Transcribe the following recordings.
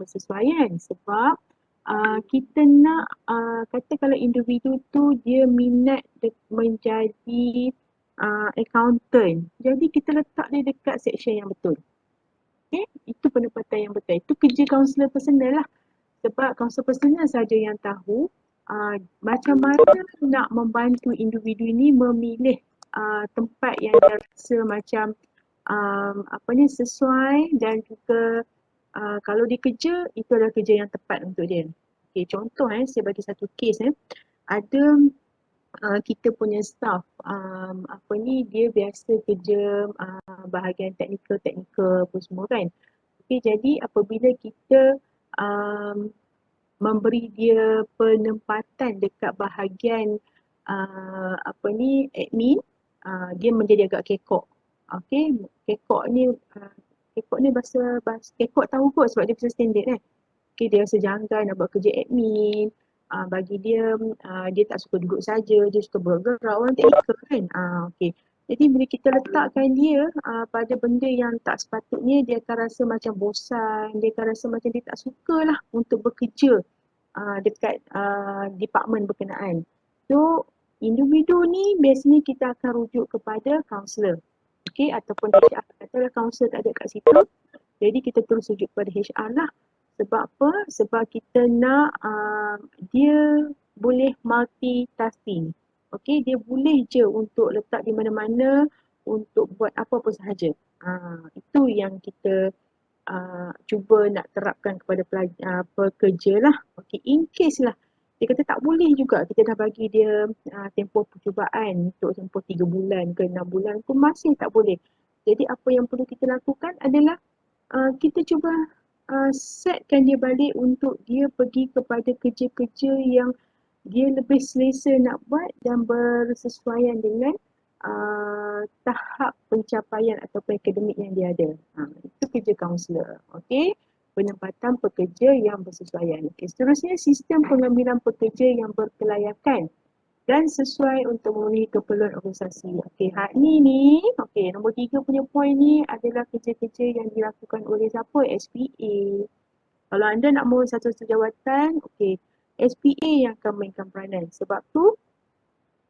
bersesuaian sebab kita nak kata kalau individu tu dia minat menjadi accountant. Jadi kita letak dia dekat section yang betul. Okay? Itu penempatan yang betul. Itu kerja kaunselor personal lah. Sebab kaunselor personal saja yang tahu macam mana nak membantu individu ini memilih tempat yang dia rasa macam sesuai dan juga kalau dia kerja, itu adalah kerja yang tepat untuk dia. Okay, contoh saya bagi satu kes ada kita punya staff dia biasa kerja bahagian teknikal apa semua kan. Okay, jadi apabila kita memberi dia penempatan dekat bahagian admin, dia menjadi agak kekok. Okay, kekok ni bahasa kekok tahu kot sebab dia bahasa standard kan. Okay, dia rasa janggal nak buat kerja admin. Bagi dia, dia tak suka duduk saja, dia suka bergerak, orang teknikal kan. Okay. Jadi bila kita letakkan dia pada benda yang tak sepatutnya, dia akan rasa macam bosan, dia akan rasa macam dia tak suka lah untuk bekerja dekat department berkenaan. So, individu ni biasanya kita akan rujuk kepada kaunselor. Okay, ataupun HR katalah kaunselor tak ada kat situ. Jadi kita terus rujuk kepada HR lah. Sebab apa? Sebab kita nak dia boleh multitasking. Okay, dia boleh je untuk letak di mana-mana untuk buat apa-apa sahaja. Itu yang kita cuba nak terapkan kepada pekerja lah. Okay, in case lah dia kata tak boleh juga, kita dah bagi dia tempoh percubaan untuk tempoh 3 bulan ke 6 bulan pun masih tak boleh. Jadi apa yang perlu kita lakukan adalah kita cuba setkan dia balik untuk dia pergi kepada kerja-kerja yang dia lebih selesa nak buat dan bersesuaian dengan tahap pencapaian atau akademik yang dia ada. Itu kerja kaunselor. Okey, penempatan pekerja yang bersesuaian. Okay. Seterusnya, sistem pengambilan pekerja yang berkelayakan dan sesuai untuk memenuhi keperluan organisasi. Okey, hak ni, okey, nombor 3 punya poin ni adalah kerja-kerja yang dilakukan oleh siapa? SPA. Kalau anda nak mahu satu jawatan, okey, SPA yang akan mainkan peranan. Sebab tu,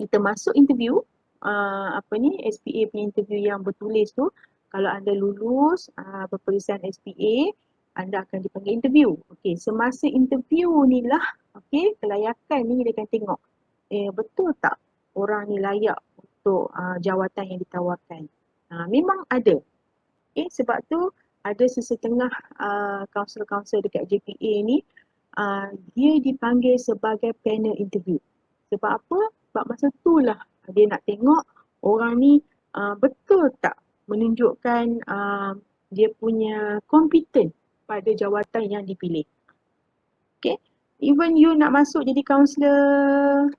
kita masuk interview, SPA punya interview yang bertulis tu, kalau anda lulus peperiksaan SPA, anda akan dipanggil interview. Okey, semasa interview ni lah, okey, kelayakan ni dia akan tengok betul tak orang ni layak untuk jawatan yang ditawarkan. Memang ada. Sebab tu ada sesetengah kaunselor-kaunselor dekat JPA ni dia dipanggil sebagai panel interview. Sebab apa? Sebab masa tu lah dia nak tengok orang ni betul tak menunjukkan dia punya kompeten pada jawatan yang dipilih. Okay? Even you nak masuk jadi kaunselor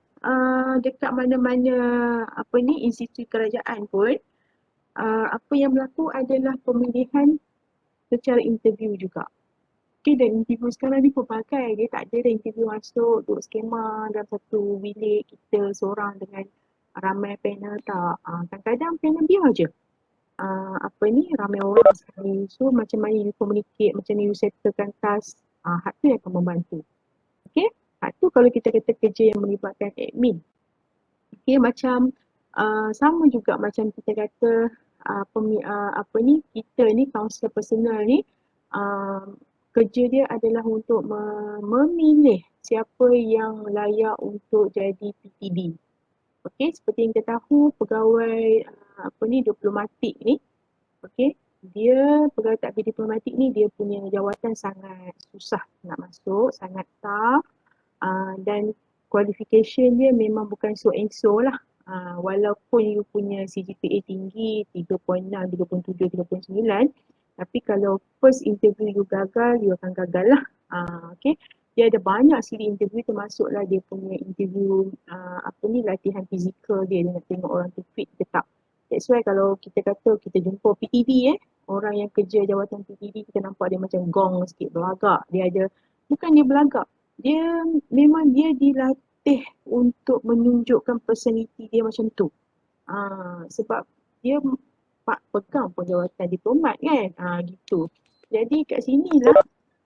dekat mana-mana institusi kerajaan pun, apa yang berlaku adalah pemilihan secara interview juga. Okay, dan interview sekarang ni pelbagai, dia tak ada dah interview masuk duduk skema dalam satu bilik kita seorang dengan ramai panel, tak. Kadang-kadang panel biar je ramai orang sekali. So macam mana you communicate, macam mana you settlekan task, hak tu yang akan membantu. Okay, tu kalau kita kata kerja yang melibatkan admin. Okay, macam sama juga macam kita kata kita ni kaunselor personal ni kerja dia adalah untuk memilih siapa yang layak untuk jadi PTD. Okay, seperti yang kita tahu pegawai diplomatik ni, okay, pegawai takbir diplomatik ni dia punya jawatan sangat susah nak masuk, sangat tough. Dan qualification dia memang bukan so and so lah. Walaupun you punya CGPA tinggi 3.6, 3.7, 3.9, tapi kalau first interview you gagal, you akan gagal lah. Okay. Dia ada banyak siri interview, termasuklah dia punya interview latihan fizikal dia nak tengok orang tu fit ke tak. That's why kalau kita kata kita jumpa PTD orang yang kerja jawatan PTD, kita nampak dia macam gong sikit, belagak. Bukan dia belagak, dia memang dia dilatih untuk menunjukkan personality dia macam tu. Sebab dia pegang pun jawatan diplomat kan, gitu. Jadi kat sinilah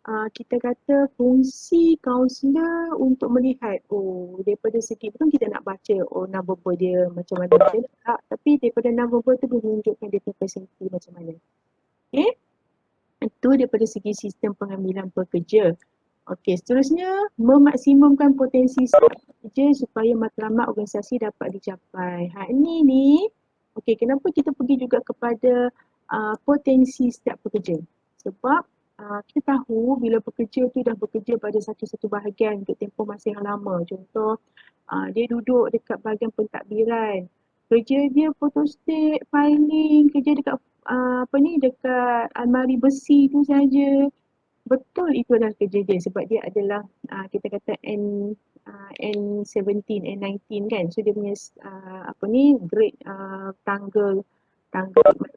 kita kata fungsi kaunselor untuk melihat daripada segi bukan kita nak baca non-verbal dia macam mana tak, tapi daripada non-verbal tu boleh menunjukkan dia punya personality macam mana. Okay, itu daripada segi sistem pengambilan pekerja. Okey, seterusnya memaksimumkan potensi setiap pekerja supaya matlamat organisasi dapat dicapai. Ini okey, kenapa kita pergi juga kepada potensi setiap pekerja? Sebab kita tahu bila pekerja tu dah bekerja pada satu-satu bahagian untuk tempoh masa yang lama. Contoh, dia duduk dekat bahagian pentadbiran. Kerja dia photostat, filing, kerja dekat dekat almari besi tu saja. Betul itu adalah kerja dia sebab dia adalah kita kata N17, N19 kan. So dia punya grade tangga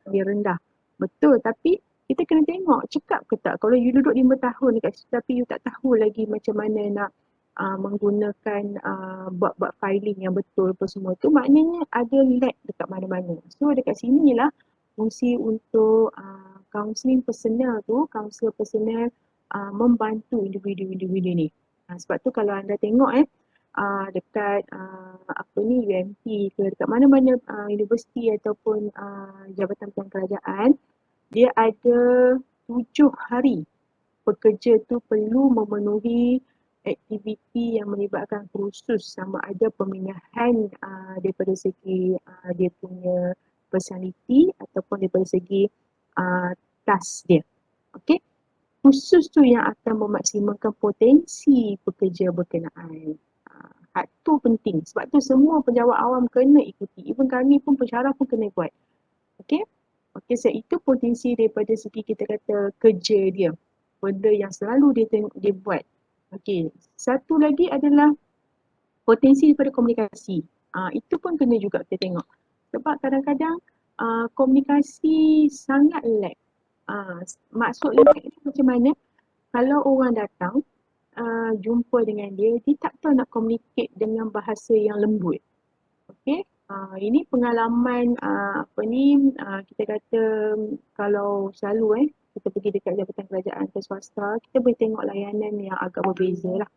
dia rendah. Betul, tapi kita kena tengok cekap ke tak. Kalau you duduk 5 tahun dekat situ tapi you tak tahu lagi macam mana nak menggunakan buat filing yang betul apa semua tu, maknanya ada lag dekat mana-mana. So dekat sinilah fungsi untuk counselling personal tu, kaunselor personal membantu individu-individu ni. Sebab tu kalau anda tengok dekat UMT ke dekat mana-mana universiti ataupun jabatan kerajaan, dia ada 7 hari pekerja tu perlu memenuhi aktiviti yang melibatkan kursus, sama ada pembinaan daripada segi dia punya personality ataupun daripada segi task dia. Okey, khusus tu yang akan memaksimalkan potensi pekerja berkenaan. Hak tu penting. Sebab tu semua penjawat awam kena ikuti. Even kami pun pensyarah pun kena buat. Okey? Okey, so itu potensi daripada segi kita kata kerja dia. Benda yang selalu dia buat. Okey, satu lagi adalah potensi daripada komunikasi. Itu pun kena juga kita tengok. Sebab kadang-kadang komunikasi sangat lag. Maksud lag ni macam mana? Kalau orang datang jumpa dengan dia, dia tak tahu nak communicate dengan bahasa yang lembut. Okey, ini pengalaman kita kata kalau selalu kita pergi dekat jabatan kerajaan ke swasta, kita boleh tengok layanan yang agak berbeza lah.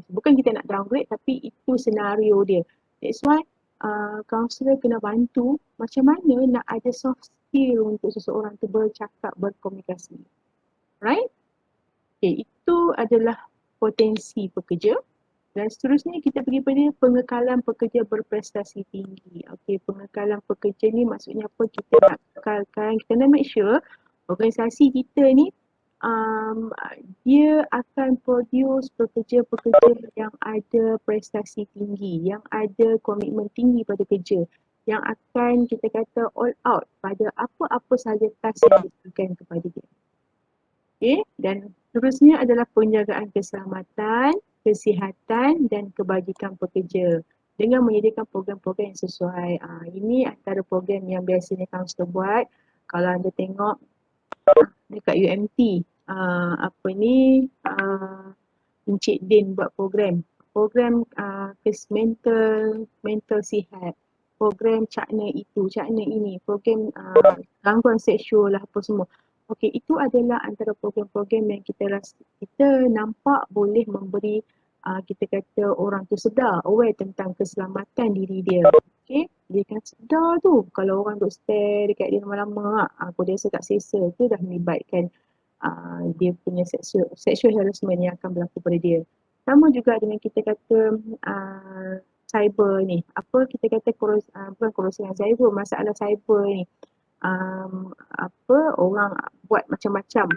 Bukan kita nak downgrade tapi itu senario dia. That's why kaunselor kena bantu macam mana nak ada soft skill untuk seseorang tu bercakap, berkomunikasi. Right? Okay, itu adalah potensi pekerja. Dan seterusnya kita pergi pada pengekalan pekerja berprestasi tinggi. Okey, pengekalan pekerja ni maksudnya apa? Kita nak kekalkan, kita nak make sure organisasi kita ni dia akan produce pekerja-pekerja yang ada prestasi tinggi, yang ada komitmen tinggi pada kerja, yang akan kita kata all out pada apa-apa sahaja task yang diberikan kepada dia. Okey, dan seterusnya adalah penjagaan keselamatan, kesihatan dan kebajikan pekerja dengan menyediakan program-program yang sesuai. Ini antara program yang biasanya kaunselor buat. Kalau anda tengok dekat UMT, Encik Din buat program mental sihat, program cakna itu, cakna ini, program gangguan seksual lah apa semua. Okey, itu adalah antara program-program yang kita nampak boleh memberi kita kata orang tu sedar, aware tentang keselamatan diri dia. Okey, dia kan sedar tu kalau orang duk stare dekat dia lama-lama, aku rasa tak selesa, tu dah melibatkan dia punya sexual harassment yang akan berlaku pada dia. Sama juga dengan kita kata cyber ni, kita kata bukan kerosakan cyber, masalah cyber ni. Orang buat macam-macam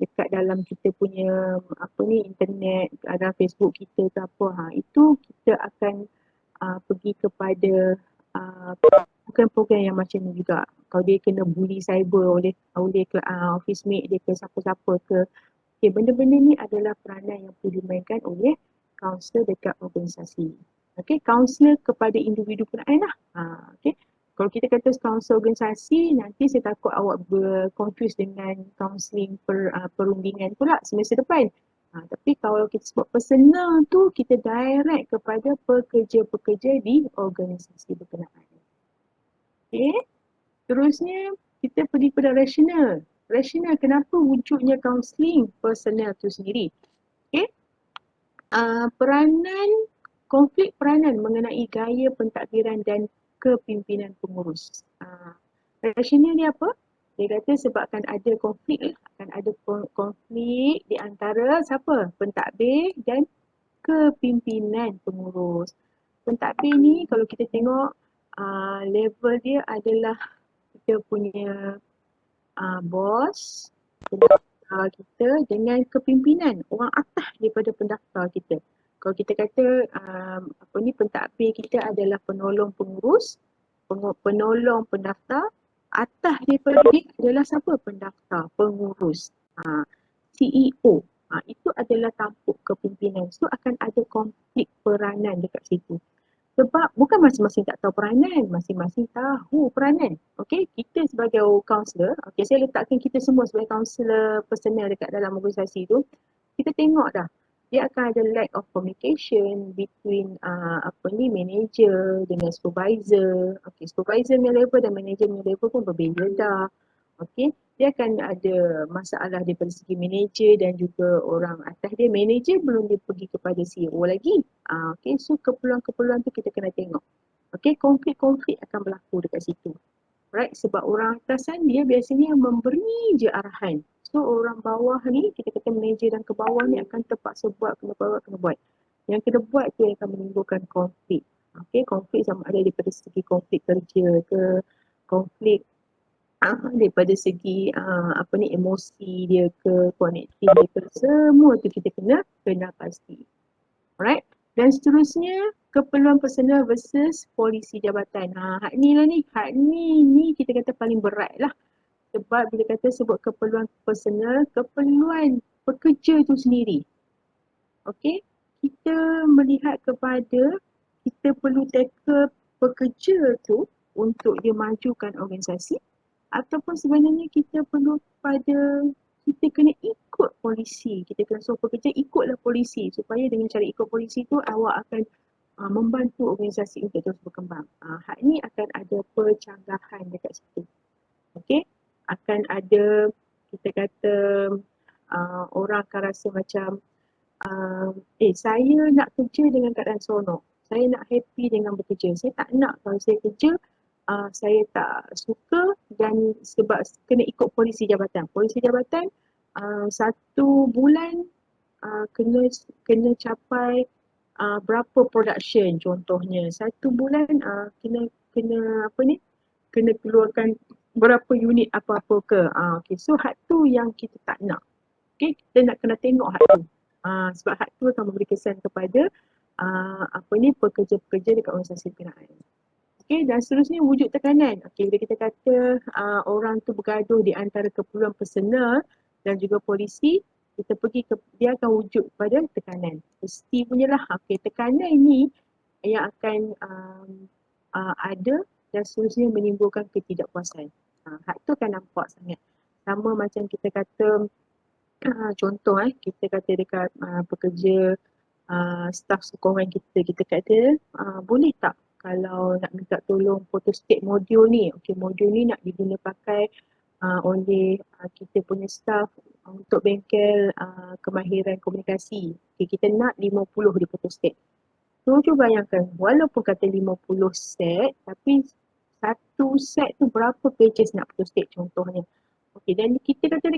dekat dalam kita punya internet, dalam Facebook kita ke apa, itu kita akan pergi kepada program-program yang macam ni juga. Kalau dia kena bully cyber oleh office mate dia ke siapa-siapa ke, benda-benda ni adalah peranan yang perlu dimainkan oleh kaunselor dekat organisasi. Kaunselor kepada individu berkenaan lah. Kalau kita kata kaunselor organisasi, nanti saya takut awak confuse dengan kaunseling perundingan pula semester depan. Tapi kalau kita sebut personal tu, kita direct kepada pekerja-pekerja di organisasi berkenaan. Terusnya kita pergi pada rasional. rasional kenapa wujudnya kaunseling personal tu sendiri. Okay. Peranan, konflik peranan mengenai gaya pentadbiran dan kepimpinan pengurus. Rasional ni apa? Dia kata sebabkan ada konflik, akan ada konflik di antara siapa? Pentadbir dan kepimpinan pengurus. Pentadbir ni kalau kita tengok level dia adalah kita punya bos, pendaftar kita dengan kepimpinan orang atas daripada pendaftar kita. Kalau kita kata pentadbir kita adalah penolong pengurus, penolong pendaftar, atas daripada dia adalah siapa? Pendaftar, pengurus, CEO. Itu adalah tampuk kepimpinan. So akan ada konflik peranan dekat situ. Sebab bukan masing-masing tak tahu peranan, masing-masing tahu peranan. Okey, kita sebagai kaunselor, okey saya letakkan kita semua sebagai kaunselor personal dekat dalam organisasi tu, kita tengok dah dia akan ada lack of communication between manager dengan supervisor. Okey, supervisor punya level dan manager punya level pun berbeza dah. Okey, dia akan ada masalah daripada segi manager dan juga orang atas dia. Manager belum dia pergi kepada CEO lagi. Okey, so keperluan-keperluan tu kita kena tengok. Okey, konflik-konflik akan berlaku dekat situ. Right, sebab orang atasan dia biasanya memberi je arahan. So orang bawah ni, kita kata manager dan ke bawah ni akan terpaksa buat, kena buat. Yang kena buat tu yang akan menimbulkan konflik. Okey, konflik sama ada daripada segi konflik kerja ke, konflik daripada segi emosi dia ke, konektif dia ke, semua tu kita kena pasti. Alright, dan seterusnya keperluan personal versus polisi jabatan. Hak ni kita kata paling berat lah. Sebab bila kata sebut keperluan personal, keperluan pekerja tu sendiri. Okey, kita melihat kepada kita perlu tackle pekerja tu untuk dia majukan organisasi, ataupun sebenarnya kita perlu kita kena ikut polisi. Kita kena suruh pekerja ikutlah polisi supaya dengan cara ikut polisi tu awak akan membantu organisasi untuk terus berkembang. Hak ni akan ada percanggahan dekat situ. Okey, akan ada kita kata orang akan rasa macam saya nak kerja dengan keadaan seronok. Saya nak happy dengan bekerja. Saya tak nak kalau saya kerja saya tak suka dan sebab kena ikut polisi jabatan. Polisi jabatan 1 bulan kena capai berapa production contohnya. 1 bulan kena keluarkan berapa unit apa-apa ke. Okay. So hak tu yang kita tak nak. Okay, kita nak kena tengok hak tu. Sebab hak tu akan memberi kesan kepada pekerja-pekerja dekat organisasi berkenaan. Okay, dan seterusnya wujud tekanan. Okay, bila kita kata orang tu bergaduh di antara keperluan personal dan juga polisi, kita pergi dia akan wujud pada tekanan. Mesti punyalah. Okay, tekanan ni yang akan ada dan seterusnya menimbulkan ketidakpuasan. Hak tu akan nampak sangat. Sama macam kita kata contoh kita kata dekat pekerja staf sokongan kita kata boleh tak kalau nak minta tolong photostat modul ni. Okey, modul ni nak diguna pakai oleh kita punya staff untuk bengkel kemahiran komunikasi. Okey, kita nak 50 di photostat. So cuba bayangkan walaupun kata 50 set tapi satu set tu berapa pages nak photostat contohnya. Okey, dan kita kata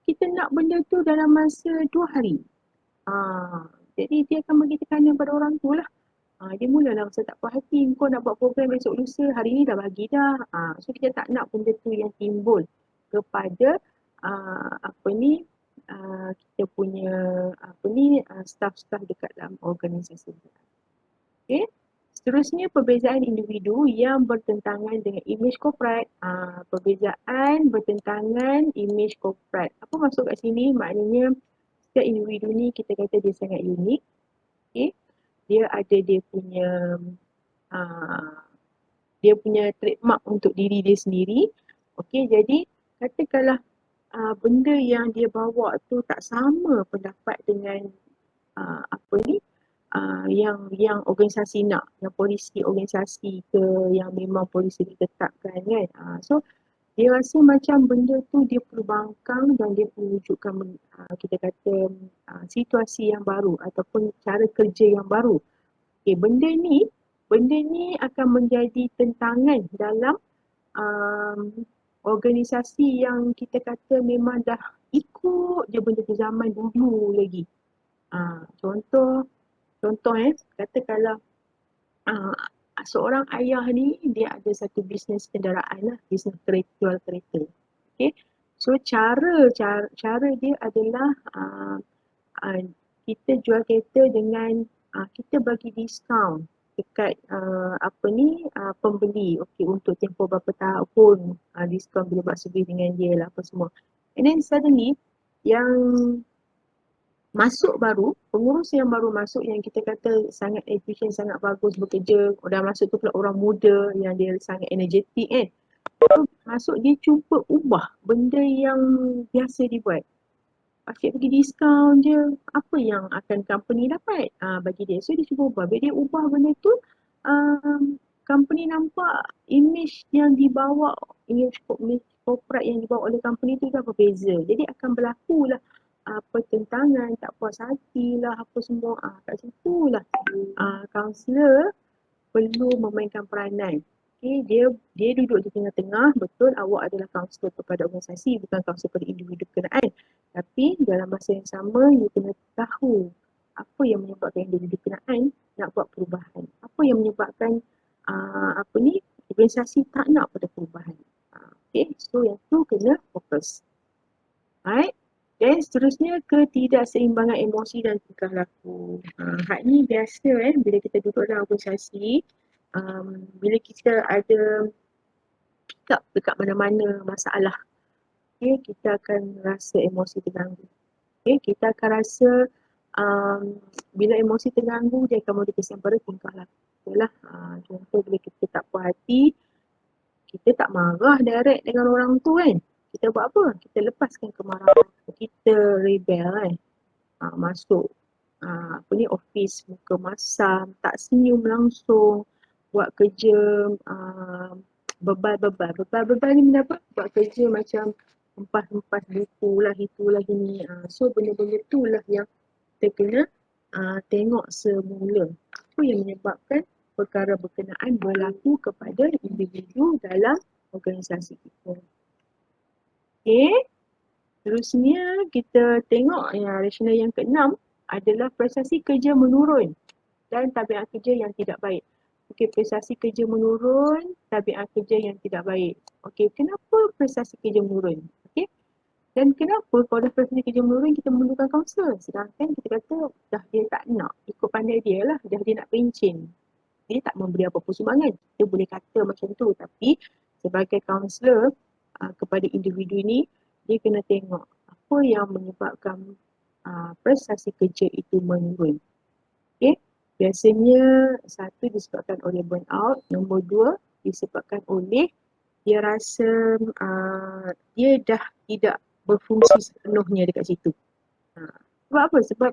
kita nak benda tu dalam masa 2 hari. Jadi dia akan bagi tekanan pada orang tu lah. Dia mulalah rasa tak puas hati, kau nak buat program besok lusa, hari ni dah bagi dah. So kita tak nak benda tu yang timbul kepada kita punya staff-staff dekat dalam organisasi. Okay. Seterusnya perbezaan individu yang bertentangan dengan imej korporat. Perbezaan bertentangan imej korporat. Apa maksud kat sini? Maknanya setiap individu ni kita kata dia sangat unik. Okay. Dia ada dia punya trademark untuk diri dia sendiri. Okey, jadi katakanlah benda yang dia bawa tu tak sama pendapat dengan yang organisasi nak, yang polisi organisasi ke yang memang polisi ditetapkan kan. So Dia rasa macam benda tu dia perlu bangkang dan dia perlu wujudkan kita kata situasi yang baru ataupun cara kerja yang baru. Okay, benda ni akan menjadi tentangan dalam um, organisasi yang kita kata memang dah ikut je benda tu zaman dulu lagi. Contoh kata kalau uh, seorang ayah ni dia ada satu bisnes kenderaan lah, bisnes jual kereta. Okay. So cara dia adalah uh, kita jual kereta dengan kita bagi diskaun dekat pembeli. Okey, untuk tempoh berapa tahun diskaun bila buat servis dengan dia lah apa semua. And then suddenly yang masuk baru, pengurus yang baru masuk yang kita kata sangat efisien, sangat bagus bekerja, dah masuk tu pula orang muda yang dia sangat energetik kan. Masuk dia cuba ubah benda yang biasa dibuat. Asyik bagi diskaun je, apa yang akan company dapat bagi dia. So dia cuba ubah. Bila dia ubah benda tu, company nampak image yang dibawa, image corporate yang dibawa oleh company tu dah berbeza. Jadi akan berlaku lah pertentangan, tak puas hati lah, apa semua. Kat situ lah kaunselor perlu memainkan peranan. Okay, dia duduk di tengah-tengah, betul awak adalah kaunselor kepada organisasi, bukan kaunselor kepada individu berkenaan. Tapi dalam masa yang sama, you kena tahu apa yang menyebabkan individu berkenaan nak buat perubahan. Apa yang menyebabkan organisasi tak nak pada perubahan. Okay, so yang tu kena fokus. Alright. Dan seterusnya ketidakseimbangan emosi dan tingkah laku. Hak ni biasa bila kita duduk dalam organisasi, bila kita ada sikap dekat mana-mana masalah, okay, kita akan rasa emosi terganggu. Okay, kita akan rasa bila emosi terganggu, dia akan memberi kesan pada tingkah laku. Itulah contoh bila kita tak puas hati, kita tak marah direct dengan orang tu kan. Kita buat apa? Kita lepaskan kemarahan. Kita rebel kan. Masuk office muka masam, tak senyum langsung, buat kerja bebal ni benda apa? Buat kerja macam hempas buku lah, itulah gini. So benda-benda tu lah yang kita kena tengok semula. Apa yang menyebabkan perkara berkenaan berlaku kepada individu dalam organisasi kita. Okay. Terusnya kita tengok rasional yang keenam adalah prestasi kerja menurun dan tabiat kerja yang tidak baik. Okey, prestasi kerja menurun, tabiat kerja yang tidak baik. Okey, kenapa prestasi kerja menurun? Okey. Dan kenapa kalau dah prestasi kerja menurun kita memerlukan kaunselor? Sedangkan kita kata dah dia tak nak, ikut pandai dia lah, dah dia nak pencen. Dia tak memberi apa-apa sumbangan. Dia boleh kata macam tu, tapi sebagai kaunselor kepada individu ni, dia kena tengok apa yang menyebabkan prestasi kerja itu menurun. Okay. Biasanya satu disebabkan oleh burnout, nombor dua disebabkan oleh dia rasa dia dah tidak berfungsi sepenuhnya dekat situ. Sebab apa? Sebab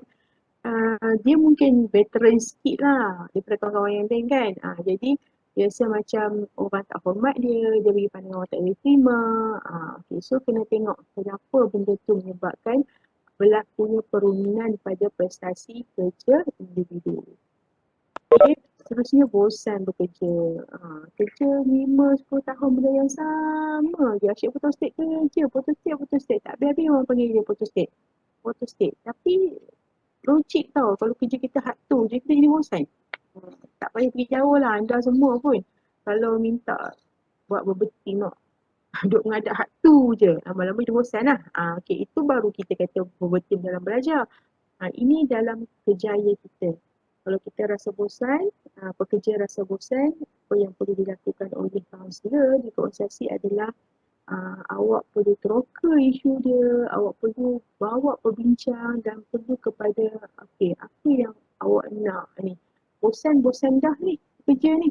dia mungkin veteran sikit lah daripada kawan-kawan yang lain kan. Jadi biasa macam orang tak hormat dia bagi pandangan orang tak boleh terima. Okay, so kena tengok kenapa benda tu menyebabkan berlakunya penurunan pada prestasi kerja individu. Okay, seterusnya bosan bekerja. Kerja 5-10 tahun benda yang sama je. Asyik photostat kerja, photostat. Tak habis-habis orang panggil dia photostat. Tapi logik tau, kalau kerja kita hard tu je kita jadi bosan. Tak payah pergi jauh lah anda semua pun. Kalau minta buat berbeting nak duduk mengadap hard tu je, lama-lama dia bosan lah. Okay, itu baru kita kata berbeting dalam belajar. Ini dalam kerjaya kita. Kalau kita rasa bosan, pekerja rasa bosan, apa yang perlu dilakukan oleh kaunselor di organisasi adalah awak perlu teroka isu dia, awak perlu bawa perbincang dan perlu kepada okay, apa yang awak nak ni. Bosan-bosan dah ni kerja ni.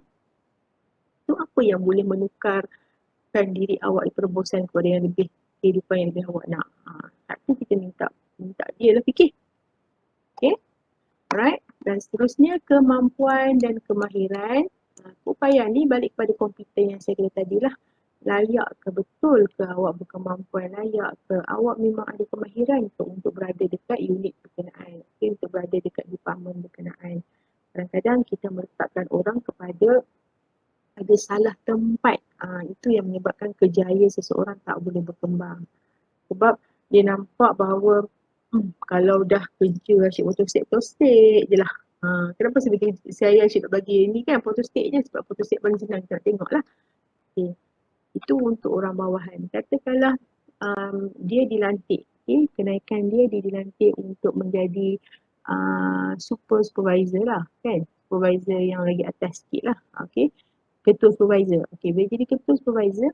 Tu apa yang boleh menukarkan diri awak daripada bosan kepada yang lebih kehidupan yang lebih awak nak. Satu kita minta dia lah fikir. Okay. Alright. Dan seterusnya kemampuan dan kemahiran. Upaya ni balik kepada komputer yang saya kata tadi lah. layak ke, betul ke awak berkemampuan, layak ke, awak memang ada kemahiran ke untuk berada dekat unit berkenaan, okay, untuk berada dekat departmen berkenaan. Kadang-kadang kita meletakkan orang kepada ada salah tempat. Itu yang menyebabkan kejayaan seseorang tak boleh berkembang. Sebab dia nampak bahawa kalau dah kerja asyik photostat je lah. Kenapa saya asyik nak bagi ni kan photostat je, sebab photostat paling senang kita nak tengok lah. Okay. Itu untuk orang bawahan. Katakanlah dia dilantik, okay? Kenaikan dia dilantik untuk menjadi supervisor lah kan, supervisor yang lagi atas sikit lah, okay? Ketua supervisor, okay, bila jadi ketua supervisor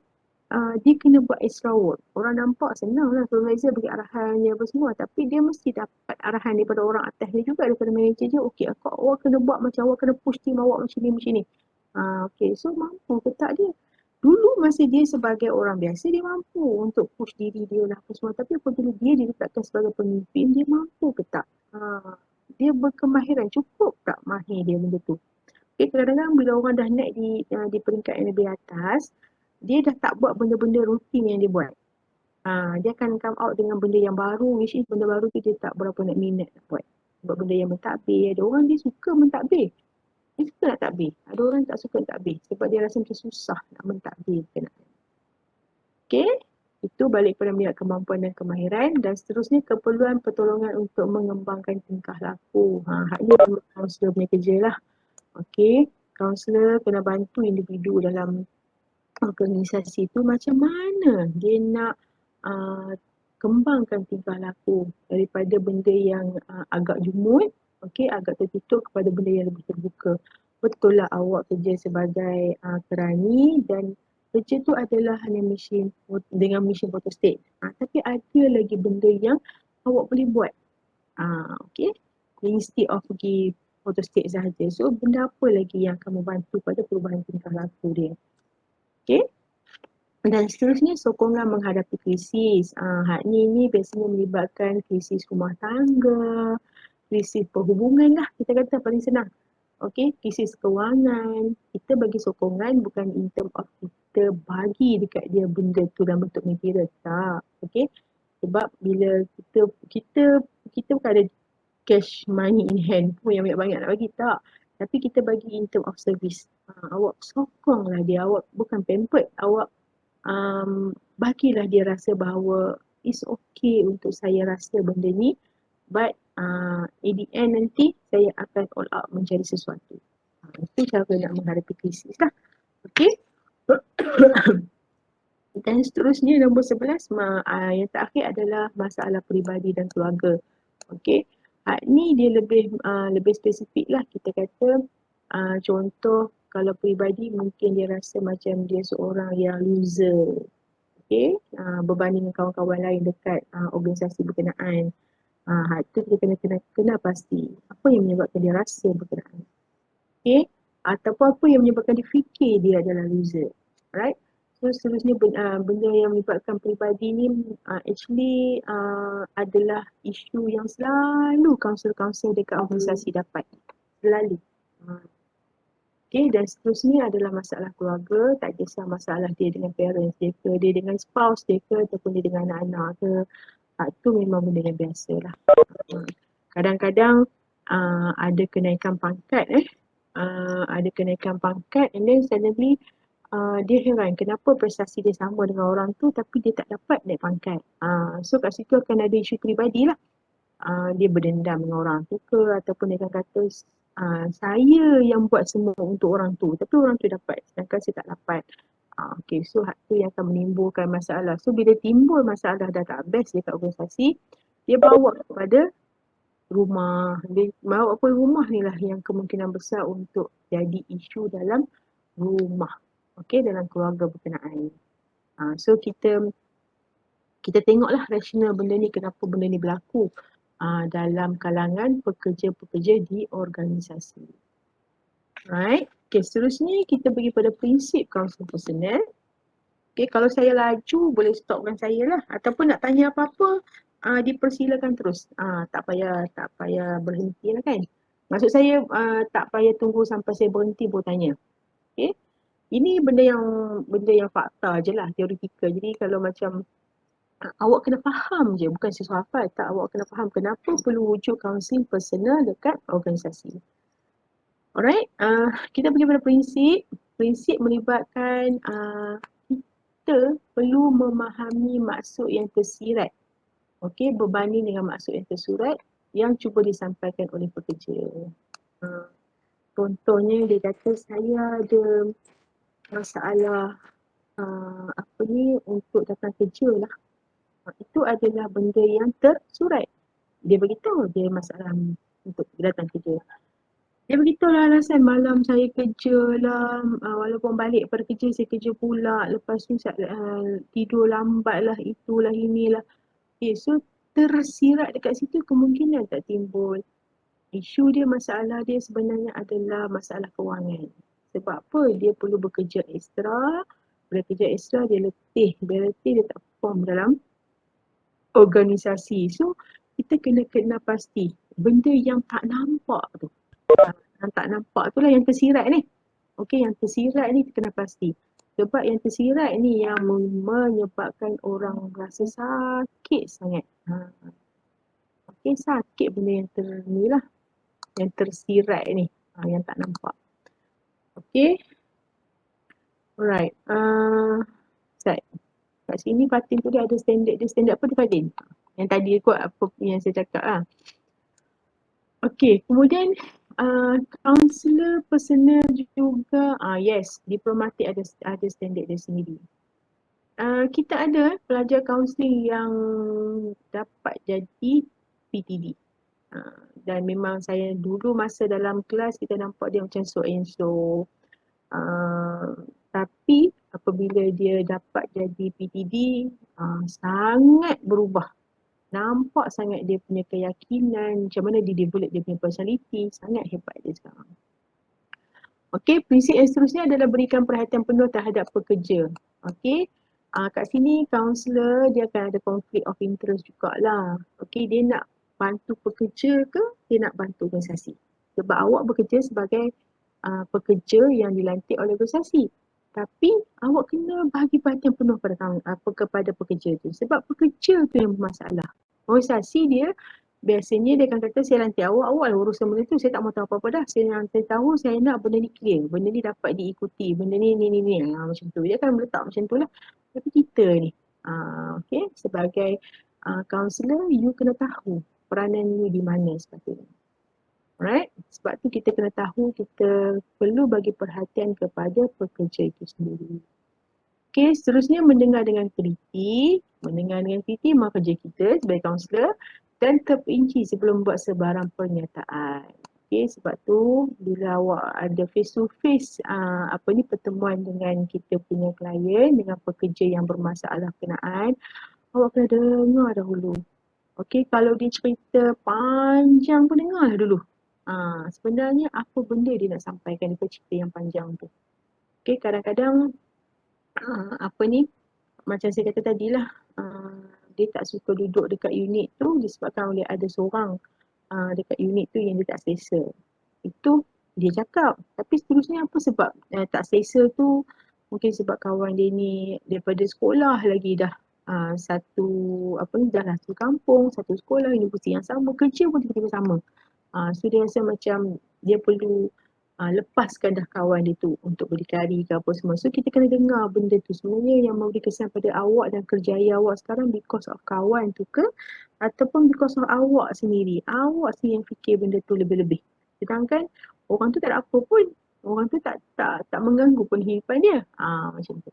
dia kena buat extra work. Orang nampak senang lah supervisor bagi arahan dia apa semua, tapi dia mesti dapat arahan daripada orang atas dia juga, daripada manager dia. Okay, awak kena buat macam, awak kena push team awak macam ni. Okay, so mampu ke tak dia? Dulu masa dia sebagai orang biasa, dia mampu untuk push diri dia lah apa semua. Tapi apabila dia diletakkan sebagai pemimpin, dia mampu ke tak? Dia berkemahiran, cukup tak mahir dia benda tu? Okay, kadang-kadang bila orang dah naik di peringkat yang lebih atas, dia dah tak buat benda-benda rutin yang dia buat. Dia akan come out dengan benda yang baru, which is benda baru tu dia tak berapa nak minat nak buat. Sebab benda yang mentadbir, ada orang dia suka mentadbir. Dia suka nak takbir. Ada orang tak suka takbir sebab dia rasa macam susah nak mentadbir berkenaan. Okay, itu balik pada melihat kemampuan dan kemahiran, dan seterusnya keperluan pertolongan untuk mengembangkan tingkah laku. Hak ni kaunselor punya kerja lah. Okay, kaunselor kena bantu individu dalam organisasi tu macam mana dia nak kembangkan tingkah laku daripada benda yang agak jumut, okay, agak tertutup kepada benda yang lebih terbuka. Betul lah awak kerja sebagai kerani dan kerja tu adalah hanya mesin dengan mesin photostat. Tapi ada lagi benda yang awak boleh buat. Okay, instead of pergi photostat sahaja. So benda apa lagi yang akan membantu pada perubahan tingkah laku dia. Okay. Dan seterusnya sokongan menghadapi krisis. Hak ni biasanya melibatkan krisis rumah tangga, krisis perhubungan lah, kita kata paling senang. Okay, krisis kewangan. Kita bagi sokongan bukan in term of kita bagi dekat dia benda tu dalam bentuk material. Tak. Okay. Sebab bila kita bukan ada cash money in hand pun yang banyak-banyak nak bagi. Tak. Tapi kita bagi in term of service. Awak sokonglah dia. Awak bukan pampered. Awak bagilah dia rasa bahawa it's okay untuk saya rasa benda ni, but in the end nanti saya akan all out mencari sesuatu. Itu cara nak menghadapi krisis lah. Okay. Dan seterusnya nombor 11, yang terakhir adalah masalah peribadi dan keluarga. Okay. Hak ni dia lebih spesifik lah, kita kata contoh kalau peribadi mungkin dia rasa macam dia seorang yang loser. Okay, berbanding dengan kawan-kawan lain dekat organisasi berkenaan. Hal tu kita kena pasti apa yang menyebabkan dia rasa berkenaan. Okay, ataupun apa yang menyebabkan dia fikir dia adalah loser. Alright, so seterusnya benda yang menyebabkan peribadi ni actually adalah isu yang selalu kaunselor-kaunselor dekat organisasi dapat. Selalu. Okay, dan seterusnya adalah masalah keluarga, tak kisah masalah dia dengan parents dia ke, dia dengan spouse dia ke, ataupun dia dengan anak-anak ke. Itu memang benda yang biasa lah. Kadang-kadang ada kenaikan pangkat ada kenaikan pangkat and then suddenly dia heran kenapa prestasi dia sama dengan orang tu tapi dia tak dapat naik pangkat. So kat situ akan ada isu peribadi lah. Dia berdendam dengan orang tu ke, ataupun dia akan kata saya yang buat semua untuk orang tu tapi orang tu dapat sedangkan saya tak dapat. Okay, so hak tu yang akan menimbulkan masalah. So bila timbul masalah dah tak best dekat organisasi, dia bawa kepada rumah. Dia bawa kepada rumah ni lah yang kemungkinan besar untuk jadi isu dalam rumah. Okay, dalam keluarga berkenaan. So kita tengoklah rasional benda ni, kenapa benda ni berlaku dalam kalangan pekerja-pekerja di organisasi. Right. Okay, seterusnya kita pergi pada prinsip kaunseling personal. Okay, kalau saya laju boleh stopkan saya lah. Ataupun nak tanya apa-apa dipersilakan terus. Tak payah berhenti lah kan. Maksud saya tak payah tunggu sampai saya berhenti baru tanya. Okay. Ini benda yang fakta je lah, teoretikal. Jadi kalau macam awak kena faham je, bukan sesuatu hafal. Tak, awak kena faham kenapa perlu wujud kaunseling personal dekat organisasi. Alright, kita pergi pada prinsip. Prinsip melibatkan kita perlu memahami maksud yang tersirat. Okey, berbanding dengan maksud yang tersurat yang cuba disampaikan oleh pekerja. Contohnya dia kata saya ada masalah untuk datang kerja lah. Itu adalah benda yang tersurat. Dia beritahu dia masalah untuk datang kerja. Dia beritahulah alasan malam saya kerja lah, walaupun balik pada kerja saya kerja pula, lepas tu tidur lambat lah, itulah inilah. Okay, so tersirat dekat situ kemungkinan tak timbul. Isu dia, masalah dia sebenarnya adalah masalah kewangan. Sebab apa? Dia perlu bekerja ekstra, bila kerja ekstra dia letih, dia tak perform dalam organisasi. So kita kena pasti benda yang tak nampak tu. Yang tak nampak tu lah yang tersirat ni. Okey, yang tersirat ni kena pasti. Sebab yang tersirat ni yang menyebabkan orang rasa sakit sangat. Okey, sakit benda yang yang tersirat ni, yang tak nampak. Okey. Alright. Ustaz, kat sini Fatin tu dia ada standard. Dia standard apa dia Fatin? Yang tadi kot apa yang saya cakap lah. Okey, kemudian kaunselor personal juga, yes, diplomatik ada standard dia sendiri. Kita ada pelajar kaunseling yang dapat jadi PTD. Dan memang saya dulu masa dalam kelas kita nampak dia macam so and so. Tapi apabila dia dapat jadi PTD, sangat berubah. Nampak sangat dia punya keyakinan, macam mana dia develop dia punya personality, sangat hebat dia sekarang. Okey, prinsip yang seterusnya adalah berikan perhatian penuh terhadap pekerja. Okey, kat sini kaunselor dia akan ada konflik of interest jugalah. Okey, dia nak bantu pekerja ke dia nak bantu organisasi? Sebab awak bekerja sebagai pekerja yang dilantik oleh organisasi. Tapi awak kena bagi perhatian penuh kepada pekerja tu. Sebab pekerja tu yang bermasalah. Organisasi dia biasanya dia akan kata saya lantik awak lah urusan benda tu. Saya tak mau tahu apa-apa dah. Saya tahu saya nak benda ni clear. Benda ni dapat diikuti. Benda ni. Macam tu. Dia akan meletak macam tu lah. Tapi kita ni, okay, sebagai kaunselor, you kena tahu peranan you di mana sepatutnya. Alright, sebab tu kita kena tahu kita perlu bagi perhatian kepada pekerja itu sendiri. Okay, seterusnya mendengar dengan teliti. Mendengar dengan teliti memang kerja kita sebagai kaunselor dan terperinci sebelum buat sebarang pernyataan. Okay, sebab tu bila awak ada face to face pertemuan dengan kita punya klien, dengan pekerja yang bermasalah kenaan, awak kena dengar dahulu. Okay, kalau dia cerita panjang pun dengarlah dulu. Sebenarnya apa benda dia nak sampaikan daripada cerita yang panjang tu. Okay, kadang-kadang macam saya kata tadilah, dia tak suka duduk dekat unit tu disebabkan oleh ada seorang dekat unit tu yang dia tak selesa. Itu dia cakap. Tapi seterusnya apa sebab tak selesa tu, mungkin sebab kawan dia ni daripada sekolah lagi dah dah lah satu kampung, satu sekolah, universiti yang sama, kerja pun tiba-tiba sama. So dia rasa macam dia perlu lepaskan dah kawan dia tu untuk berdikari ke apa semua. So kita kena dengar benda tu sebenarnya yang memberi kesan pada awak dan kerjaya awak sekarang because of kawan tu ke ataupun because of awak sendiri. Awak sendiri yang fikir benda tu lebih-lebih. Sedangkan orang tu tak ada apa pun. Orang tu tak mengganggu pun kehidupan dia. Macam tu.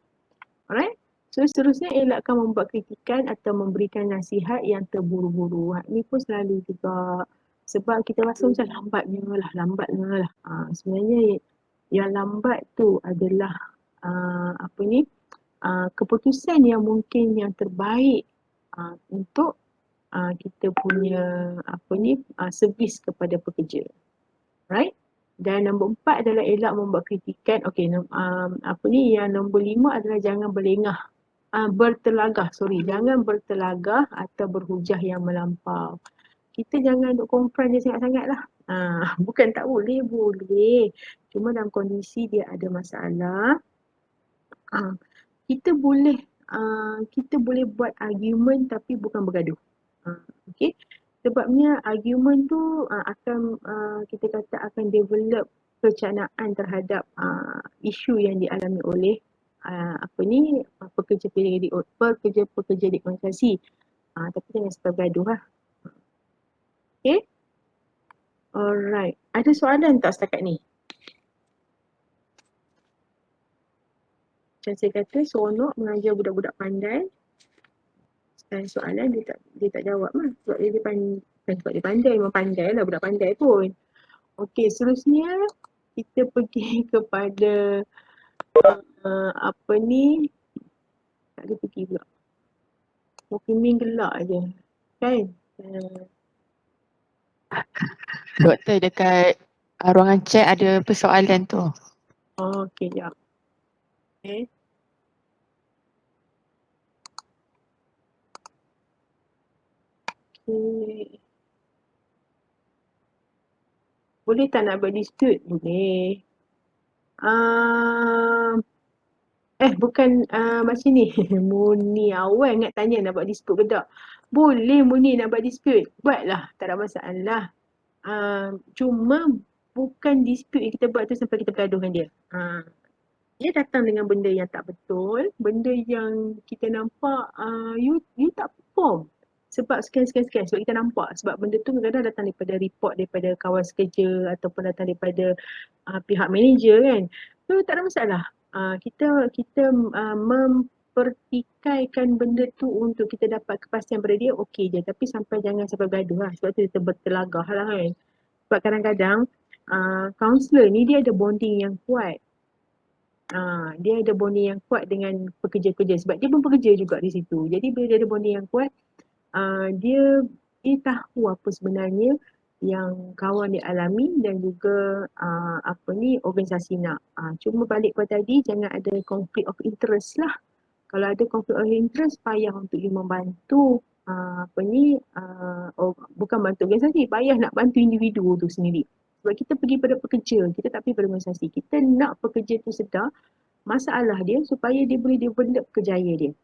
Alright? So seterusnya elakkan membuat kritikan atau memberikan nasihat yang terburu-buru. Ni pun selalu juga sebab kita rasa macam lambatnya lah. Sebenarnya yang lambat tu adalah keputusan yang mungkin yang terbaik untuk kita punya servis kepada pekerja. Right? Dan nombor 4 adalah elak membuat kritikan. Okey, yang nombor 5 adalah jangan jangan bertelagah atau berhujah yang melampau. Kita jangan duk confront dia sangat-sangat lah. Bukan tak boleh. Cuma dalam kondisi dia ada masalah, Kita boleh kita boleh buat argument tapi bukan bergaduh. Okey. Sebabnya argument tu akan kita kata akan develop kecanaan terhadap isu yang dialami oleh pekerja-pekerja di organisasi. Tapi jangan sampai bergaduh lah. Okey. Alright. Ada soalan tak setakat ni? Macam saya kata, seronok mengajar budak-budak pandai. Soalan dia tak jawab lah. Sebab dia pandai. Sebab dia pandai, memang pandai lah budak pandai pun. Okey, seterusnya kita pergi kepada apa ni? Tak ada pergi pula. Mukimin gelak je. Kan? Doktor dekat ruangan chat ada persoalan tu. Okey, jap. Okay. Okay. Boleh tak nak buat dispute? Boleh. Bukan macam ni. Muni awal ingat tanya nak buat dispute ke tak. Boleh Muni nak buat dispute. Buatlah. Tak ada masalah. Cuma bukan dispute yang kita buat tu sampai kita bergaduh dengan dia. Dia datang dengan benda yang tak betul. Benda yang kita nampak you tak perform. Sebab sekian. Sebab kita nampak. Sebab benda tu kadang-kadang datang daripada report daripada kawan sekerja ataupun datang daripada pihak manager kan. So tak ada masalah. Kita mempertikaikan benda tu untuk kita dapat kepastian pada dia okey je. Tapi jangan sampai bergaduh lah. Sebab tu dia terlagah lah kan. Sebab kadang-kadang kaunselor ni dia ada bonding yang kuat. Dia ada bonding yang kuat dengan pekerja-pekerja sebab dia pun pekerja juga di situ. Jadi bila dia ada bonding yang kuat, dia tahu apa sebenarnya yang kawan dia alami dan juga organisasi nak. Cuma balik pada tadi, jangan ada conflict of interest lah. Kalau ada conflict of interest, payah untuk you membantu bukan bantu organisasi, payah nak bantu individu tu sendiri. Sebab kita pergi pada pekerja, kita tak pergi pada organisasi. Kita nak pekerja tu sedar masalah dia supaya dia boleh develop kerjaya dia.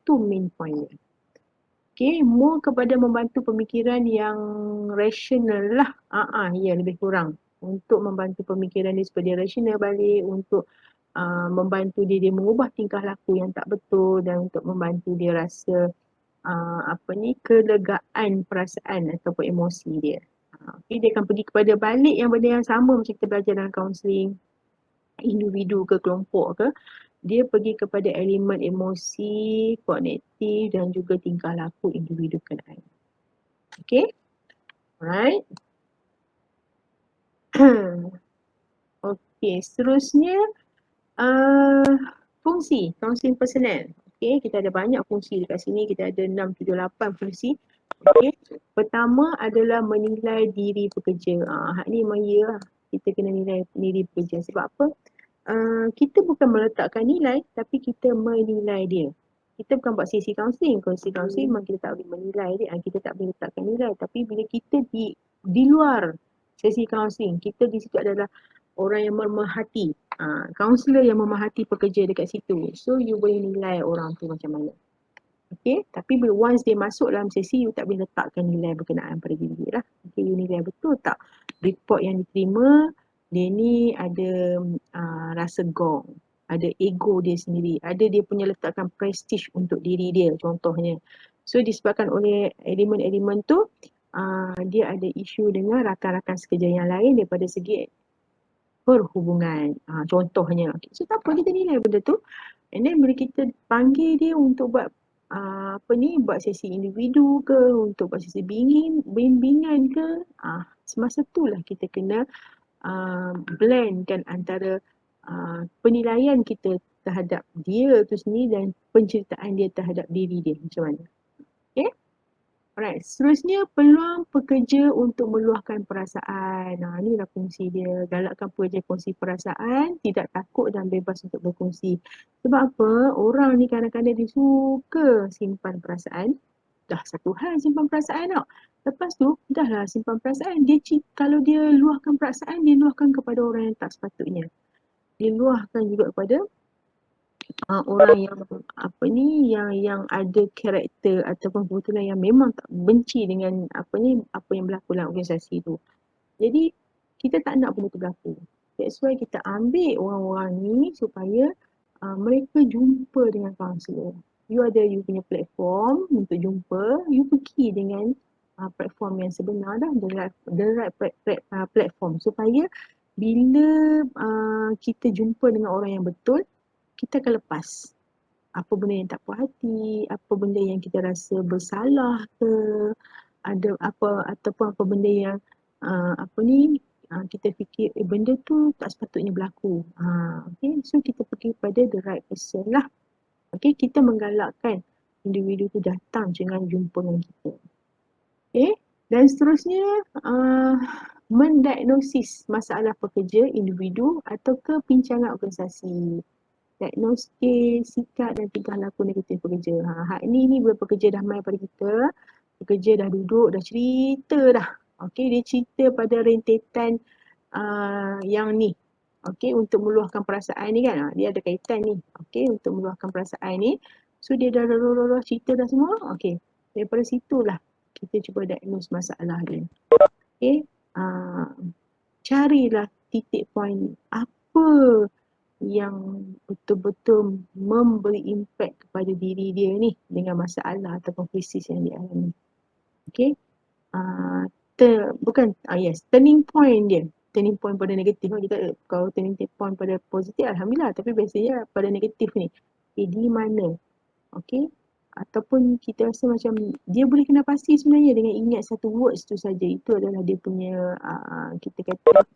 Tu main point dia. Okay, more kepada membantu pemikiran yang rasional lah. Ya, lebih kurang. Untuk membantu pemikiran dia supaya dia rasional balik, untuk membantu dia mengubah tingkah laku yang tak betul dan untuk membantu dia rasa kelegaan perasaan ataupun emosi dia. Okay, dia akan pergi kepada balik yang benda yang sama macam kita belajar dalam kaunseling individu ke kelompok ke, dia pergi kepada elemen emosi, kognitif dan juga tingkah laku individu kenaan. Okay? Alright. Okay, seterusnya fungsi kaunseling personal. Okay, kita ada banyak fungsi dekat sini. Kita ada 6, 7, 8 fungsi. Okay. Pertama adalah menilai diri pekerja. Hak ni memang ya lah. Kita kena nilai diri pekerja. Sebab apa? Kita bukan meletakkan nilai tapi kita menilai dia. Kita bukan buat sesi kaunseling. Sesi kaunseling memang kita tak boleh menilai dia. Kita tak boleh letakkan nilai. Tapi bila kita di luar sesi kaunseling, kita di situ adalah orang yang memerhati. Kaunselor yang memerhati pekerja dekat situ. So you boleh nilai orang tu macam mana. Okay, tapi once dia masuk dalam sesi, you tak boleh letakkan nilai berkenaan pada diri dia lah. Okay, you nilai betul tak report yang diterima, dia ni ada rasa gong, ada ego dia sendiri, ada dia punya letakkan prestige untuk diri dia contohnya. So disebabkan oleh elemen-elemen tu, dia ada isu dengan rakan-rakan sekerja yang lain daripada segi perhubungan. Contohnya. So tak apa, kita nilai benda tu. And then bila kita panggil dia untuk buat buat sesi individu ke, untuk buat sesi bimbingan ke, semasa itulah kita kena blendkan antara penilaian kita terhadap dia tu sendiri dan penceritaan dia terhadap diri dia macam mana. Okay? Alright, seterusnya peluang pekerja untuk meluahkan perasaan. Inilah fungsi dia. Galakkan pekerja kongsi perasaan, tidak takut dan bebas untuk berkongsi. Sebab apa? Orang ni kadang-kadang dia suka simpan perasaan. Dah satu hal simpan perasaan tau. Lepas tu, dah lah simpan perasaan. Kalau dia luahkan perasaan, dia luahkan kepada orang yang tak sepatutnya. Dia luahkan juga kepada orang yang apa ni yang ada karakter ataupun kebetulan yang memang tak benci dengan apa yang berlaku dalam organisasi tu. Jadi kita tak nak benda tu berlaku. That's why kita ambil orang-orang ni supaya mereka jumpa dengan kaunselor. You ada you punya platform untuk jumpa, you pergi dengan platform yang sebenar dah, the right platform supaya bila kita jumpa dengan orang yang betul, kita akan lepas apa benda yang tak puas hati, apa benda yang kita rasa bersalah ke, ada apa ataupun apa benda yang kita fikir benda tu tak sepatutnya berlaku. Okay, so kita pergi pada the right person lah. Okay, kita menggalakkan individu tu datang dengan jumpa dengan kita. Okay, dan seterusnya mendiagnosis masalah pekerja individu atau kepincangan organisasi. Diagnosis, sikap dan tingkah laku negatif pekerja. Hak ni bila pekerja dah mai pada kita, pekerja dah duduk, dah cerita dah. Okey, dia cerita pada rentetan yang ni. Okey, untuk meluahkan perasaan ni kan. Dia ada kaitan ni. Okey, untuk meluahkan perasaan ni. So dia dah cerita dah semua. Okey, daripada situlah kita cuba diagnose masalah dia. Okey, carilah titik point apa yang betul-betul memberi impak kepada diri dia ni dengan masalah ataupun krisis yang dia alami. Okay. Turning point dia. Turning point pada negatif. Kita kalau turning point pada positif, Alhamdulillah. Tapi biasanya pada negatif ni. Di mana? Okay. Ataupun kita rasa macam dia boleh kena pasti sebenarnya dengan ingat satu words tu saja. Itu adalah dia punya kita kata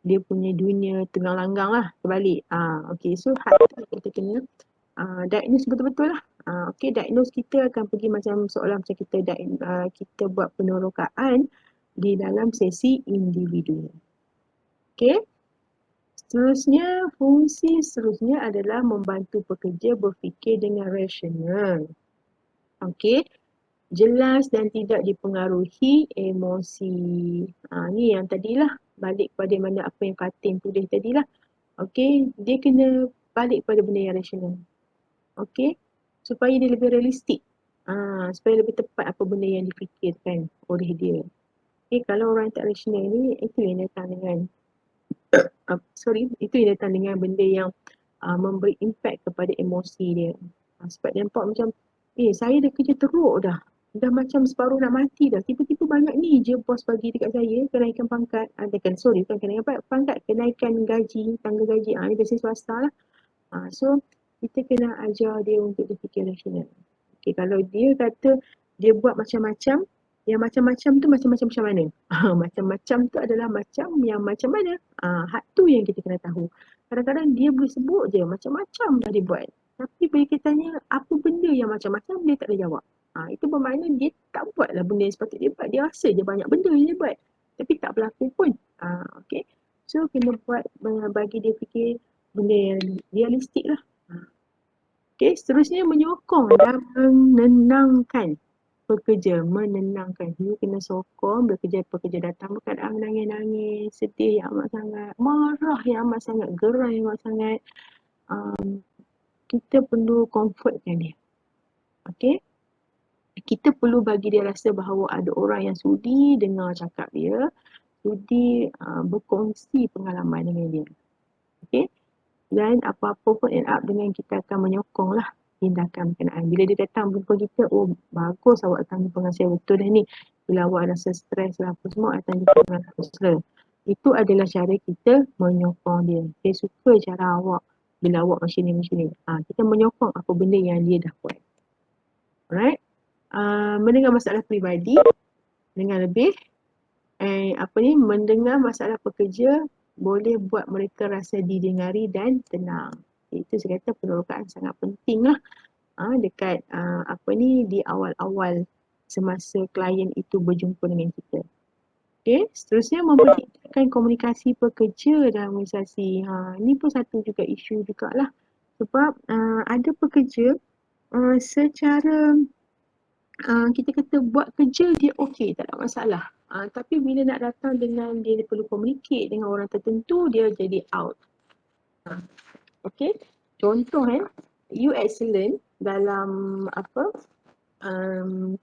dia punya dunia tengah langgang lah terbalik. Okay, so kita kena diagnose betul-betul lah. Okay, diagnose kita akan pergi macam seolah macam kita buat penerokaan di dalam sesi individu. Okay, seterusnya fungsi seterusnya adalah membantu pekerja berfikir dengan rasional. Okay, jelas dan tidak dipengaruhi emosi. Ni yang tadilah balik pada mana apa yang Fatin tulis tadilah. Okey, dia kena balik pada benda yang rasional. Okey, supaya dia lebih realistik. Supaya lebih tepat apa benda yang difikirkan oleh dia. Okey, kalau orang tak rasional ni, itu yang datang dengan itu yang datang dengan benda yang memberi impact kepada emosi dia. Sebab dia nampak macam, saya dah kerja teruk dah. Dah macam separuh nak mati dah. Tiba-tiba banyak ni je bos bagi dekat saya, kenaikan pangkat. Bukan kenaikan pangkat, kenaikan gaji, tangga gaji. Ni biasanya swasta lah. So, kita kena ajar dia untuk berfikir rasional. Okay, kalau dia kata dia buat macam-macam, yang macam-macam tu macam-macam macam mana? Macam-macam tu adalah macam yang macam mana? Hak tu yang kita kena tahu. Kadang-kadang dia boleh sebut je macam-macam dah dia buat. Tapi bila kita tanya apa benda yang macam-macam, dia tak ada jawab. Itu bermakna dia tak buat lah benda yang sepatutnya dia buat. Dia rasa je banyak benda yang dia buat. Tapi tak berlaku pun. Okay. So kena buat bagi dia fikir benda yang realistik lah. Okay, seterusnya menyokong dan menenangkan pekerja, menenangkan. You kena sokong pekerja datang berkeadaan menangis-nangis, sedih yang amat sangat, marah yang amat sangat, geram yang amat sangat. Kita perlu comfortkan dia. Okay, kita perlu bagi dia rasa bahawa ada orang yang sudi dengar cakap dia, sudi berkongsi pengalaman dengan dia. Okay, dan apa-apa pun end up dengan kita akan menyokong lah tindakan berkenaan. Bila dia datang jumpa kita, oh bagus awak datang jumpa dengan saya, betul dah ni. Bila awak rasa stres lah apa semua, datang jumpa dengan kaunselor. Itu adalah cara kita menyokong dia. Saya suka cara awak bila awak macam ni. Kita menyokong apa benda yang dia dah buat. Alright. Mendengar masalah peribadi dengan lebih. Mendengar masalah pekerja boleh buat mereka rasa didengari dan tenang. Itu saya kata penerokaan sangat penting lah dekat di awal-awal semasa klien itu berjumpa dengan kita. Okay, seterusnya memperhatikan komunikasi pekerja dalam organisasi. Ini pun satu juga isu jugalah. Sebab ada pekerja secara kita kata buat kerja dia okey, tak ada masalah. Tapi bila nak datang dengan dia perlu communicate dengan orang tertentu, dia jadi out. Okay, contoh you excellent dalam apa, um,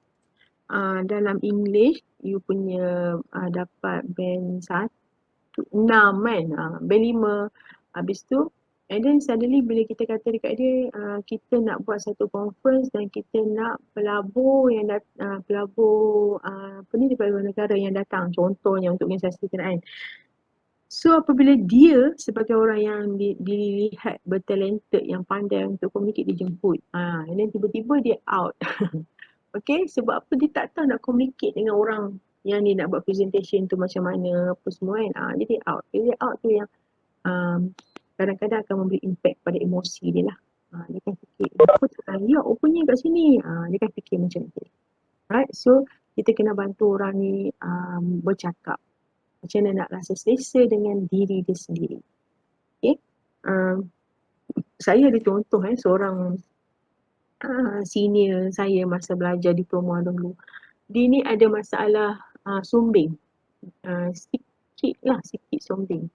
dalam English you punya dapat band 6 kan, band 5. Habis tu and then suddenly bila kita kata dekat dia kita nak buat satu conference dan kita nak pelabur yang pelabur apa ni daripada luar negara yang datang, contohnya untuk organisasi kenaan. So apabila dia sebagai orang yang dilihat bertalented, yang pandai untuk communicate, dia jemput. And then tiba-tiba dia out. Okay, sebab apa dia tak tahu nak communicate dengan orang yang dia nak buat presentation tu macam mana apa semua kan. Jadi out. Jadi out tu yang kadang-kadang akan memberi impact pada emosi dia lah. Dia akan fikir, apa tak layak rupanya kat sini. Dia akan fikir macam tu. Right, so kita kena bantu orang ni bercakap. Macam mana nak rasa selesa dengan diri dia sendiri. Okay. Saya ada contoh seorang senior saya masa belajar diploma dulu. Dia ni ada masalah sumbing. Sikit sumbing.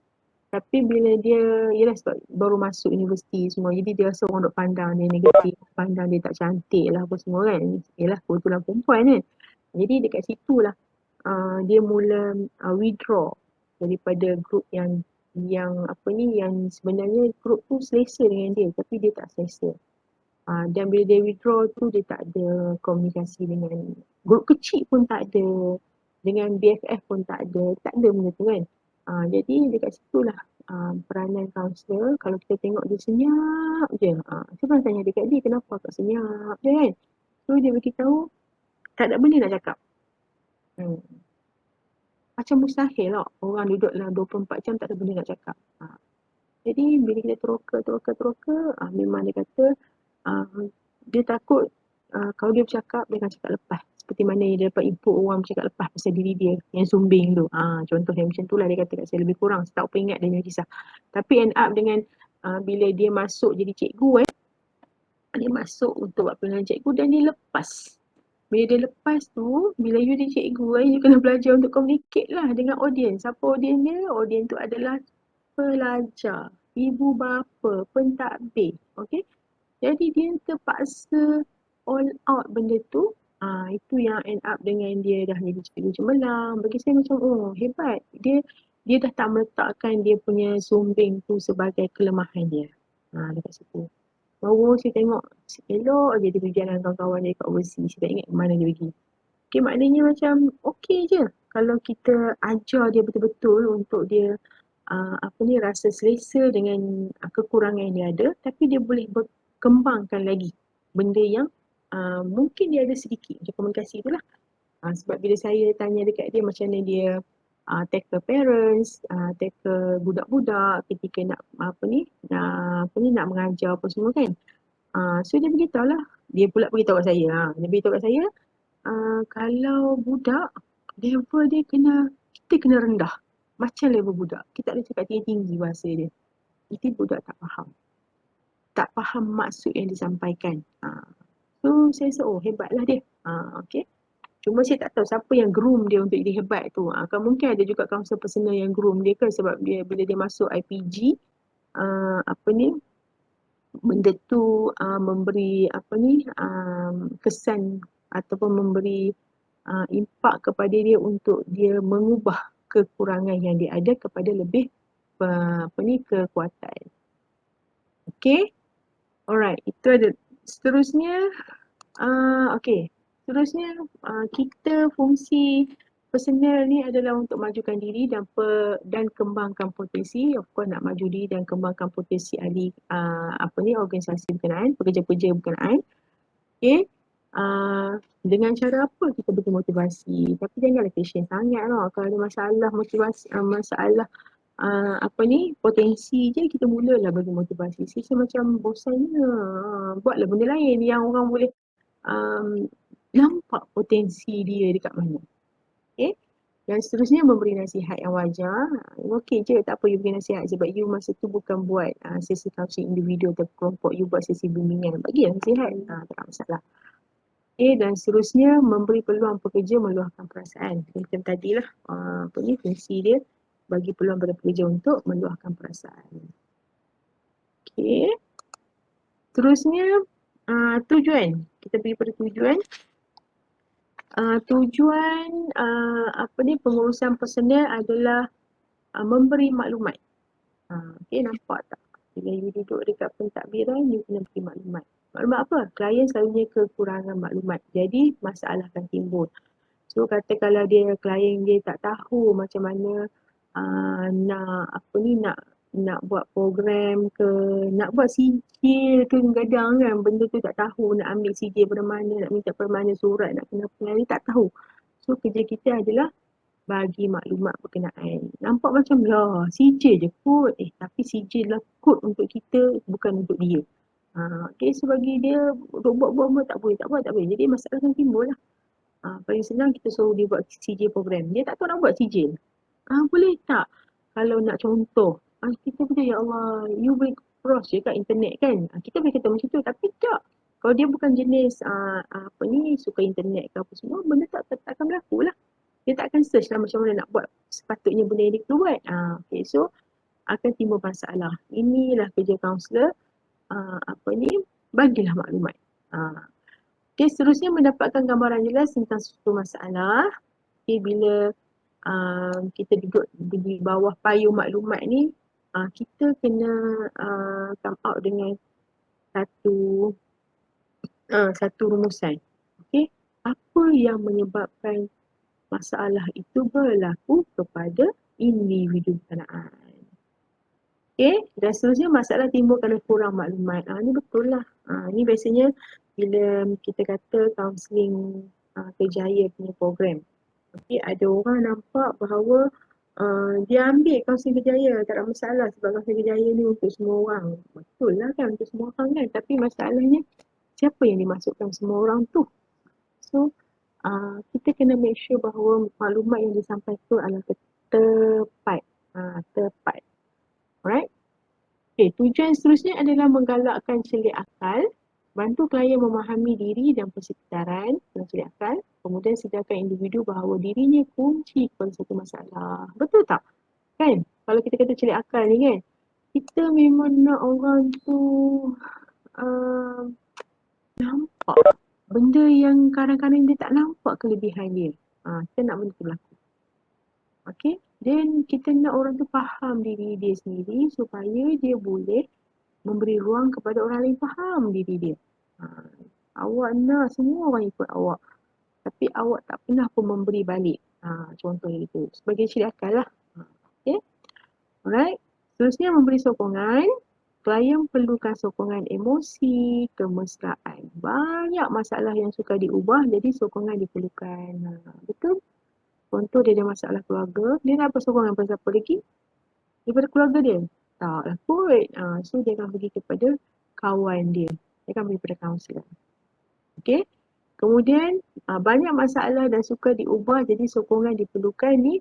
Tapi bila dia, yelah sebab baru masuk universiti semua, jadi dia rasa orang duk pandang dia negatif, pandang dia tak cantik lah apa semua kan. Yelah kebetulan perempuan kan. Jadi dekat situ lah dia mula withdraw daripada grup yang apa ni, yang sebenarnya grup tu selesa dengan dia tapi dia tak selesa. Dan bila dia withdraw tu dia tak ada komunikasi dengan grup kecil pun tak ada, dengan BFF pun tak ada benda tu kan. Jadi dekat situ lah peranan kaunselor. Kalau kita tengok dia senyap je, saya pernah tanya dekat dia kenapa kau senyap je kan. So dia beritahu tak ada benda nak cakap. Macam mustahil lah orang duduk dalam 24 jam tak ada benda nak cakap. Jadi bila kita teroka, memang dia kata dia takut kalau dia bercakap dia akan cakap lepas. Seperti mana dia dapat input orang bercakap lepas pasal diri dia yang sumbing tu. Contohnya macam tu lah dia kata kat saya, lebih kurang. Saya tak apa ingat dia punya kisah. Tapi end up dengan bila dia masuk jadi cikgu dia masuk untuk buat pilihan cikgu dan dia lepas. Bila dia lepas tu, bila you dia cikgu, you kena belajar untuk communicate lah dengan audience. Siapa audience dia? Audience tu adalah pelajar, ibu bapa, pentadbir. Okay? Jadi dia terpaksa all out benda tu. Itu yang end up dengan dia dah jadi cikgu cemerlang. Bagi saya macam, oh hebat. Dia dah tak meletakkan dia punya sumbing tu sebagai kelemahan dia. Dekat situ. Baru saya tengok elok je dia pergi jalan kawan-kawan dia kat overseas. Saya tak ingat mana dia pergi. Okay, maknanya macam okay je kalau kita ajar dia betul-betul untuk dia rasa selesa dengan kekurangan yang dia ada, tapi dia boleh berkembangkan lagi benda yang mungkin dia ada sedikit macam komunikasi tu lah. Sebab bila saya tanya dekat dia macam mana dia tackle parents, tackle budak-budak ketika nak nak mengajar apa semua kan. So dia beritahu lah, dia pula beritahu kat saya. Dia beritahu kat saya kalau budak level dia kita kena rendah. Macam level budak. Kita tak boleh cakap tinggi-tinggi bahasa dia. Nanti budak tak faham. Tak faham maksud yang disampaikan. So saya rasa hebatlah dia. Okay. Cuma saya tak tahu siapa yang groom dia untuk jadi hebat tu. Kan mungkin ada juga kaunselor personal yang groom dia kan, sebab dia bila dia masuk IPG benda tu memberi kesan ataupun memberi impak kepada dia untuk dia mengubah kekurangan yang dia ada kepada lebih kekuatan. Okay. Alright, itu ada. Seterusnya seterusnya kita fungsi personal ni adalah untuk majukan diri dan kembangkan potensi. Of course nak maju diri dan kembangkan potensi ahli organisasi berkenaan, pekerja-pekerja berkenaan. Okay. Dengan cara apa kita beri motivasi, tapi janganlah passion sangat lah. Kalau ada masalah motivasi, masalah potensi je kita mulalah bagi motivasi. Saya macam bosannya, buatlah benda lain yang orang boleh nampak potensi dia dekat mana. Okay. Dan seterusnya memberi nasihat yang wajar. Okay je, tak apa you beri nasihat sebab you masa tu bukan buat sesi counseling individu atau kelompok, you buat sesi bimbingan. Bagilah nasihat, tak ada masalah. Okay, dan seterusnya memberi peluang pekerja meluahkan perasaan. Macam tadilah fungsi dia bagi peluang pada pekerja untuk meluahkan perasaan. Okay. Seterusnya tujuan. Kita pergi pada tujuan. Tujuan pengurusan personal adalah memberi maklumat. Okay, nampak tak? Bila you duduk dekat pentadbiran, you kena beri maklumat. Maklumat apa? Klien selalunya kekurangan maklumat. Jadi masalah akan timbul. So kata kalau klien dia tak tahu macam mana nak buat program ke, nak buat sijil ke kadang kan, benda tu tak tahu, nak ambil sijil pada mana, nak minta pada mana surat, nak kena apa, tak tahu. So kerja kita adalah bagi maklumat berkenaan. Nampak macam lah sijil je kot, tapi sijil lah kot untuk kita, bukan untuk dia. Okay, so bagi dia buat tak boleh. Jadi masalah kan timbul lah. Paling senang kita suruh dia buat CJ program. Dia tak tahu nak buat CJ. Boleh tak? Kalau nak contoh, kita kata ya Allah, you boleh cross je kat internet kan. Kita boleh kata macam tu, tapi tak. Kalau dia bukan jenis suka internet ke apa semua, benda tak akan berlaku lah. Dia tak akan search lah macam mana nak buat sepatutnya benda yang dia perlu buat. Okay, so akan timbul masalah. Inilah kerja kaunselor. Bagilah maklumat. Okay, seterusnya mendapatkan gambaran jelas tentang suatu masalah. Okay, bila kita duduk di bawah payung maklumat ni, kita kena come out dengan satu rumusan. Okay, apa yang menyebabkan masalah itu berlaku kepada individu berkenaan. Okay, dan seterusnya masalah timbul kerana kurang maklumat. Ni betul lah. Ni biasanya bila kita kata kaunseling kerjaya punya program. Okay, ada orang nampak bahawa dia ambil kaunseling kerjaya, tak ada masalah sebab kaunseling kerjaya ni untuk semua orang. Betul lah kan, untuk semua orang kan. Tapi masalahnya, siapa yang dimasukkan semua orang tu? So, kita kena make sure bahawa maklumat yang disampaikan adalah tepat. Tepat. Alright? Okay, tujuan seterusnya adalah menggalakkan celik akal, bantu klien memahami diri dan persekitaran dengan celik akal, kemudian sedarkan individu bahawa dirinya kunci kepada satu masalah. Betul tak? Kan? Kalau kita kata celik akal ni kan, kita memang nak orang tu nampak benda yang kadang-kadang dia tak nampak kelebihan dia. Kita nak benda tu berlaku. Okay? Dan kita nak orang tu faham diri dia sendiri supaya dia boleh memberi ruang kepada orang lain faham diri dia. Awak nak semua orang ikut awak. Tapi awak tak pernah pun memberi balik. Contohnya itu. Sebagai celik akal lah. Okay? Alright. Seterusnya memberi sokongan. Klien perlukan sokongan emosi, kemesraan. Banyak masalah yang suka diubah jadi sokongan diperlukan. Betul? Contoh dia ada masalah keluarga, dia nak apa sokongan pada siapa lagi? Daripada keluarga dia? Tak lah kot. So dia akan pergi kepada kawan dia. Dia akan pergi kepada kaunselor. Okay. Kemudian banyak masalah dan suka diubah jadi sokongan diperlukan ni